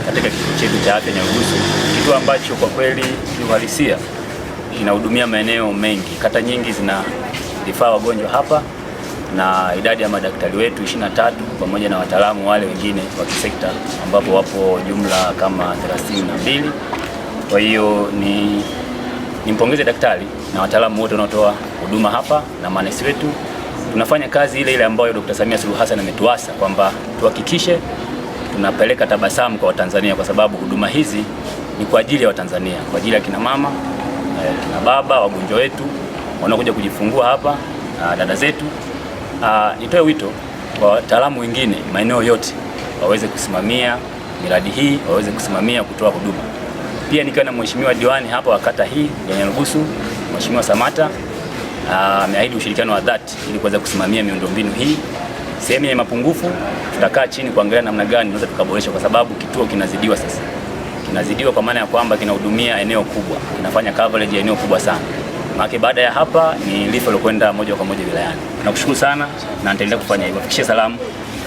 katika kituo chetu cha afya Nyarugusu, kituo ambacho kwa kweli kiuhalisia inahudumia maeneo mengi. Kata nyingi zina vifaa wagonjwa hapa na idadi ya madaktari wetu 23 pamoja na wataalamu wale wengine wa kisekta ambapo wapo jumla kama 32. Kwa hiyo nimpongeze daktari na wataalamu wote wanaotoa huduma hapa na manesi wetu. Tunafanya kazi ile ile ambayo Dr. Samia Suluhu Hassan ametuasa kwamba tuhakikishe tunapeleka tabasamu kwa Watanzania, kwa sababu huduma hizi ni kwa ajili ya Watanzania, kwa ajili ya kina mama, kina baba, wagonjwa wetu wanakuja kujifungua hapa, dada zetu. Nitoe wito kwa wataalamu wengine maeneo yote waweze kusimamia miradi hii, waweze kusimamia kutoa huduma. Pia nikiwa na mheshimiwa diwani hapa wa kata hii ya Nyarugusu, Mheshimiwa Samata, ameahidi ushirikiano wa dhati ili kuweza kusimamia miundombinu hii. Sehemu ya mapungufu tutakaa chini kuangalia namna gani tunaweza tukaboresha, kwa sababu kituo kinazidiwa sasa. Kinazidiwa kwa maana ya kwamba kinahudumia eneo kubwa, kinafanya coverage ya eneo kubwa sana. Maana baada ya hapa ni referral kwenda moja kwa moja wilayani. Nakushukuru sana na nitaendelea kufanya hivyo. Fikishie salamu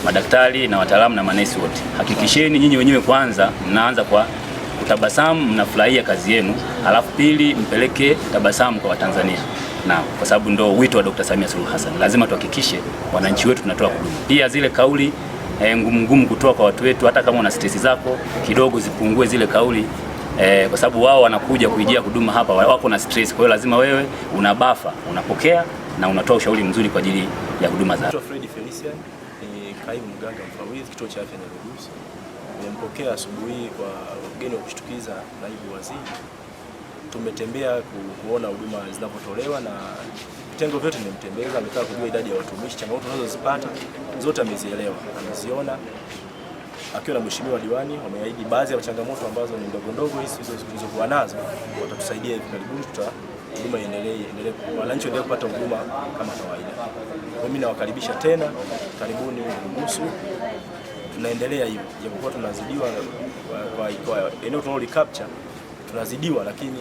madaktari na wataalamu na manesi wote. Hakikisheni nyinyi wenyewe kwanza mnaanza kwa kutabasamu, mnafurahia kazi yenu, alafu pili mpeleke tabasamu kwa Watanzania. Na kwa sababu ndo wito wa Dr. Samia Suluhu Hassan, lazima tuhakikishe wananchi wetu tunatoa huduma. Pia zile kauli ngumu kutoa kwa watu wetu, hata kama una stress zako kidogo zipungue zile kauli, kwa sababu wao wanakuja kuijia huduma hapa wako na stress. Kwa hiyo lazima wewe unabafa, unapokea na unatoa ushauri mzuri kwa ajili ya huduma za. Fred Felician ni kaimu mganga mfawidhi kituo cha afya Nyarugusu. Nimempokea asubuhi kwa ugeni wa kushtukiza naibu waziri. Tumetembea kuona huduma zinapotolewa na vitengo vyote nimemtembeza, ametaka kujua idadi ya watumishi, changamoto tunazozipata zote amezielewa, ameziona. Akiwa na mheshimiwa diwani wameahidi baadhi ya changamoto ambazo ni ndogo ndogo hizi zilizokuwa nazo watatusaidia hivi karibuni, huduma iendelee, wananchi waendelee kupata huduma kama kawaida. Mimi nawakaribisha tena, karibuni Nyarugusu. Tunaendelea hivi japokuwa tunazidiwa kwa eneo tunalo capture tunazidiwa, lakini